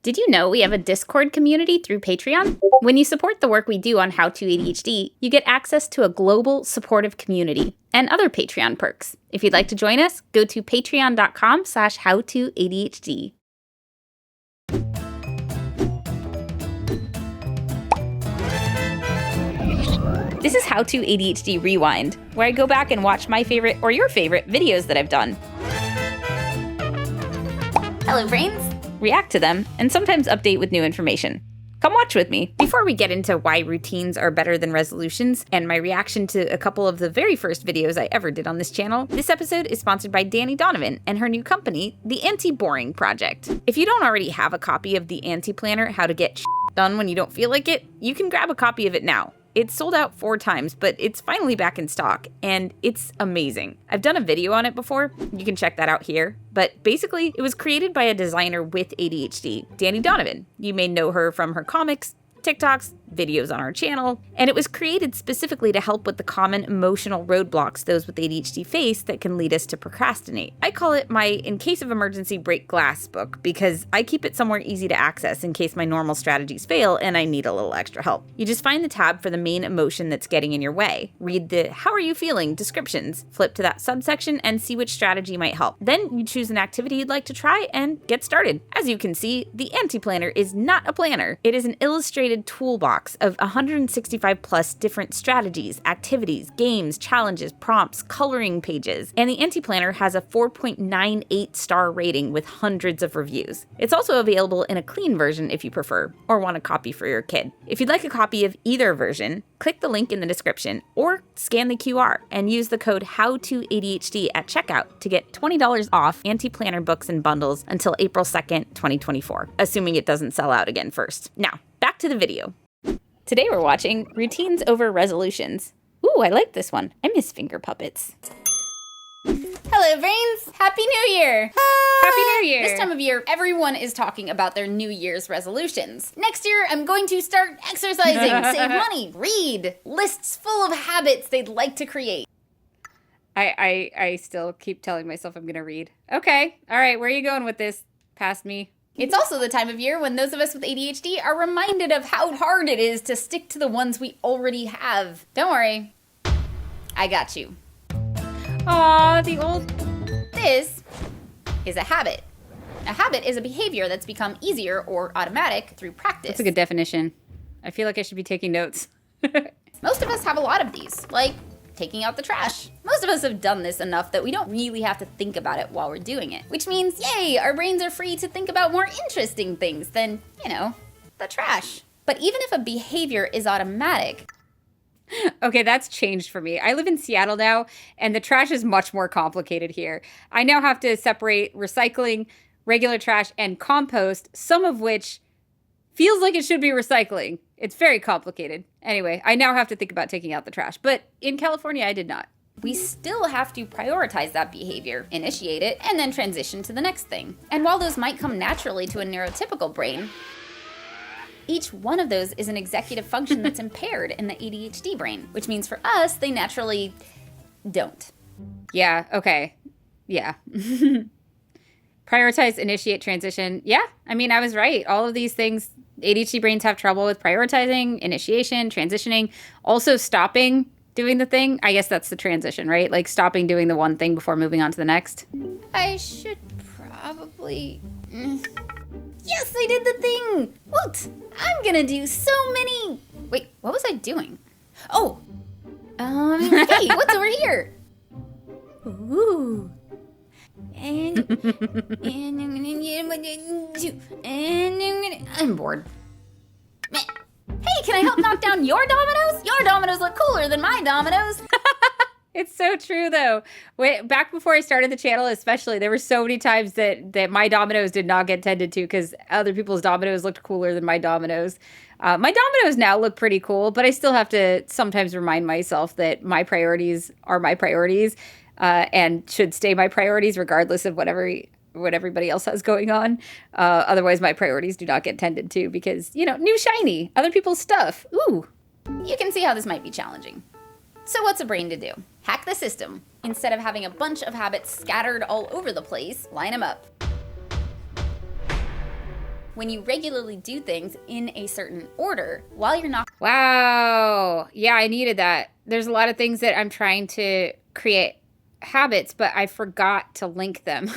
Did you know we have a Discord community through Patreon? When you support the work we do on How to ADHD, you get access to a global supportive community and other Patreon perks. If you'd like to join us, go to patreon.com/howtoadhd. This is How to ADHD Rewind, where I go back and watch my favorite or your favorite videos that I've done. Hello, brains! React to them, and sometimes update with new information. Come watch with me. Before we get into why routines are better than resolutions and my reaction to a couple of the very first videos I ever did on this channel, this episode is sponsored by Danny Donovan and her new company, the Anti-Boring Project. If you don't already have a copy of the Anti-Planner, How to Get Done When You Don't Feel Like It, you can grab a copy of it now. It's sold out 4 times, but it's finally back in stock, and it's amazing. I've done a video on it before. You can check that out here. But basically, it was created by a designer with ADHD, Danny Donovan. You may know her from her comics, TikToks, videos on our channel, and it was created specifically to help with the common emotional roadblocks those with ADHD face that can lead us to procrastinate. I call it my in case of emergency break glass book because I keep it somewhere easy to access in case my normal strategies fail and I need a little extra help. You just find the tab for the main emotion that's getting in your way. Read the "How are you feeling?" descriptions, flip to that subsection and see which strategy might help. Then you choose an activity you'd like to try and get started. As you can see, the Anti-Planner is not a planner. It is an illustrated toolbox of 165 plus different strategies, activities, games, challenges, prompts, coloring pages, and the Anti-Planner has a 4.98 star rating with hundreds of reviews. It's also available in a clean version if you prefer, or want a copy for your kid. If you'd like a copy of either version, click the link in the description or scan the QR and use the code HOWTOADHD at checkout to get $20 off Anti-Planner books and bundles until April 2nd, 2024, assuming it doesn't sell out again first. Now, back to the video. Today we're watching Routines Over Resolutions. Ooh, I like this one. I miss finger puppets. Hello, brains! Happy New Year! Happy New Year! This time of year, everyone is talking about their New Year's resolutions. Next year, I'm going to start exercising, save money, read, lists full of habits they'd like to create. I still keep telling myself I'm gonna read. Okay, all right, where are you going with this? Past me. It's also the time of year when those of us with ADHD are reminded of how hard it is to stick to the ones we already have. Don't worry, I got you. Aw, the old... This is a habit. A habit is a behavior that's become easier or automatic through practice. That's a good definition. I feel like I should be taking notes. Most of us have a lot of these, like taking out the trash. Most of us have done this enough that we don't really have to think about it while we're doing it. Which means, yay, our brains are free to think about more interesting things than, the trash. But even if a behavior is automatic... Okay, that's changed for me. I live in Seattle now, and the trash is much more complicated here. I now have to separate recycling, regular trash, and compost, some of which feels like it should be recycling. It's very complicated. Anyway, I now have to think about taking out the trash, but in California, I did not. We still have to prioritize that behavior, initiate it, and then transition to the next thing. And while those might come naturally to a neurotypical brain, each one of those is an executive function that's impaired in the ADHD brain, which means for us, they naturally don't. Yeah, okay. Yeah. Prioritize, initiate, transition. Yeah, I mean, I was right. All of these things, ADHD brains have trouble with prioritizing, initiation, transitioning, also stopping doing the thing. I guess that's the transition, right? Like stopping doing the one thing before moving on to the next. I should probably... Yes, I did the thing! Woot! I'm gonna do so many... Wait, what was I doing? Oh! Hey, what's over here? Ooh. And I'm bored. Hey, can I help knock down your dominoes? Your dominoes look cooler than my dominoes. It's so true, though. Back before I started the channel, especially, there were so many times that my dominoes did not get tended to because other people's dominoes looked cooler than my dominoes. My dominoes now look pretty cool, but I still have to sometimes remind myself that my priorities are my priorities and should stay my priorities regardless of what everybody else has going on. Otherwise, my priorities do not get tended to because, new shiny, other people's stuff. Ooh. You can see how this might be challenging. So what's a brain to do? Hack the system. Instead of having a bunch of habits scattered all over the place, line them up. when you regularly do things in a certain order while you're not. Wow. Yeah, I needed that. There's a lot of things that I'm trying to create habits, but I forgot to link them.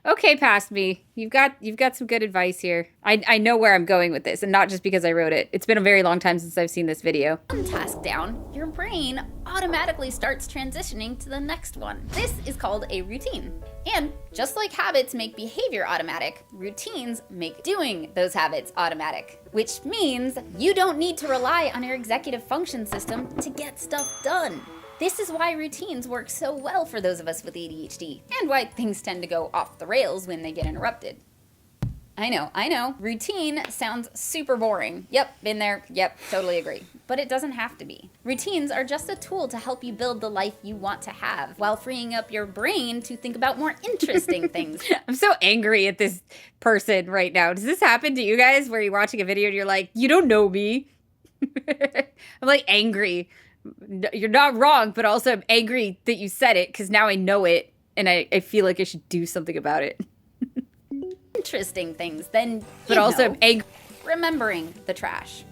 Okay, past me. You've got some good advice here. I know where I'm going with this, and not just because I wrote it. It's been a very long time since I've seen this video. One task down, your brain automatically starts transitioning to the next one. This is called a routine. And just like habits make behavior automatic, routines make doing those habits automatic, which means you don't need to rely on your executive function system to get stuff done. This is why routines work so well for those of us with ADHD, and why things tend to go off the rails when they get interrupted. I know. Routine sounds super boring. Yep, been there. Yep, totally agree. But it doesn't have to be. Routines are just a tool to help you build the life you want to have, while freeing up your brain to think about more interesting things. I'm so angry at this person right now. Does this happen to you guys, where you're watching a video and you're like, you don't know me? I'm like angry. You're not wrong, but also I'm angry that you said it, because now I know it, and I feel like I should do something about it. Interesting things, then, but also I'm angry. Remembering the trash.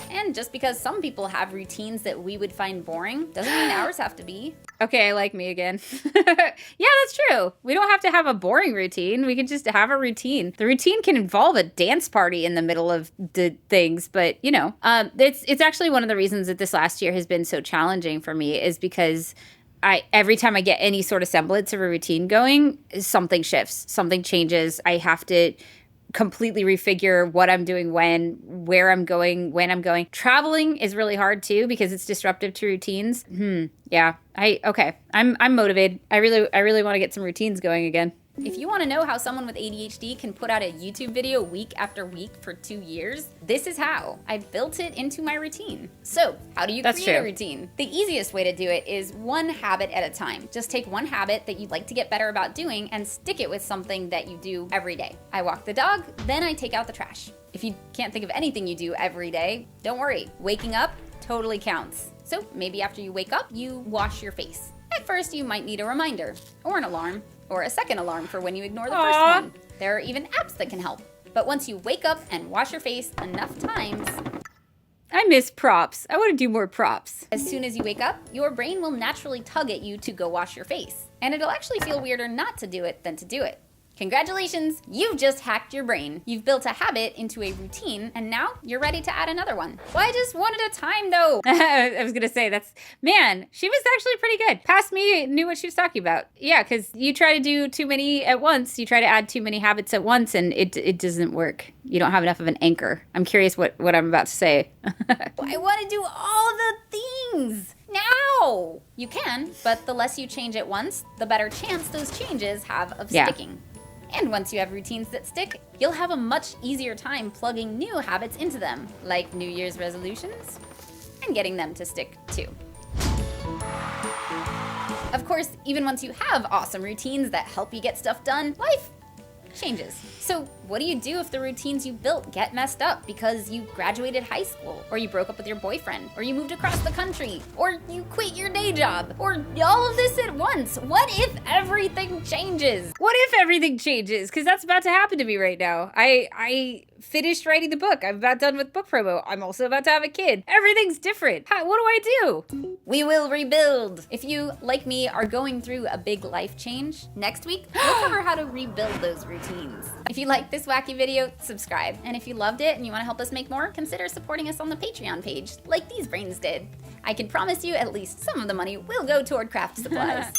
And just because some people have routines that we would find boring, doesn't mean ours have to be. Okay, I like me again. Yeah, that's true. We don't have to have a boring routine. We can just have a routine. The routine can involve a dance party in the middle of the things, but you know, it's actually one of the reasons that this last year has been so challenging for me, is because every time I get any sort of semblance of a routine going, something shifts, something changes. I have to completely refigure what I'm doing where I'm going, when I'm going. Traveling is really hard too, because it's disruptive to routines. Yeah. I'm motivated. I really want to get some routines going again. If you want to know how someone with ADHD can put out a YouTube video week after week for 2 years, this is how. I built it into my routine. So, how do you create a routine? The easiest way to do it is one habit at a time. Just take one habit that you'd like to get better about doing and stick it with something that you do every day. I walk the dog, then I take out the trash. If you can't think of anything you do every day, don't worry. Waking up totally counts. So, maybe after you wake up, you wash your face. At first, you might need a reminder, or an alarm, or a second alarm for when you ignore the first one. There are even apps that can help. But once you wake up and wash your face enough times... I miss props. I want to do more props. As soon as you wake up, your brain will naturally tug at you to go wash your face. And it'll actually feel weirder not to do it than to do it. Congratulations, you've just hacked your brain. You've built a habit into a routine, and now you're ready to add another one. Why just one at a time, though? I was gonna say, man, she was actually pretty good. Past me knew what she was talking about. Yeah, because you try to do too many at once, you try to add too many habits at once, and it doesn't work. You don't have enough of an anchor. I'm curious what I'm about to say. I want to do all the things now. You can, but the less you change at once, the better chance those changes have of sticking. And once you have routines that stick, you'll have a much easier time plugging new habits into them, like New Year's resolutions, and getting them to stick too. Of course, even once you have awesome routines that help you get stuff done, life changes. So what do you do if the routines you built get messed up because you graduated high school, or you broke up with your boyfriend, or you moved across the country, or you quit your day job, or all of this at once? What if everything changes? What if everything changes? Because that's about to happen to me right now. I finished writing the book. I'm about done with book promo. I'm also about to have a kid. Everything's different. What do I do? We will rebuild. If you, like me, are going through a big life change, next week, we'll cover how to rebuild those routines. If you like this wacky video, subscribe. And if you loved it and you want to help us make more, consider supporting us on the Patreon page, like these brains did. I can promise you at least some of the money will go toward craft supplies.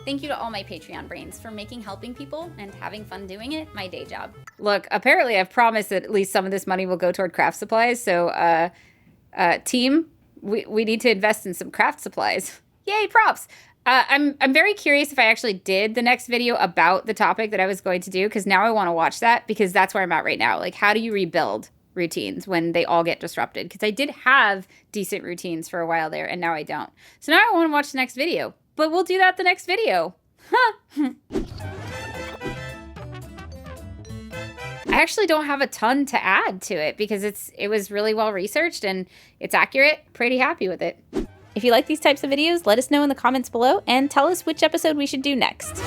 Thank you to all my Patreon brains for making helping people and having fun doing it my day job. Look, apparently I've promised that at least some of this money will go toward craft supplies, so team, we need to invest in some craft supplies. Yay, props! I'm very curious if I actually did the next video about the topic that I was going to do, because now I want to watch that, because that's where I'm at right now. Like, how do you rebuild routines when they all get disrupted? Because I did have decent routines for a while there, and now I don't. So now I want to watch the next video. But we'll do that the next video. I actually don't have a ton to add to it because it was really well researched and it's accurate. Pretty happy with it. If you like these types of videos, let us know in the comments below and tell us which episode we should do next.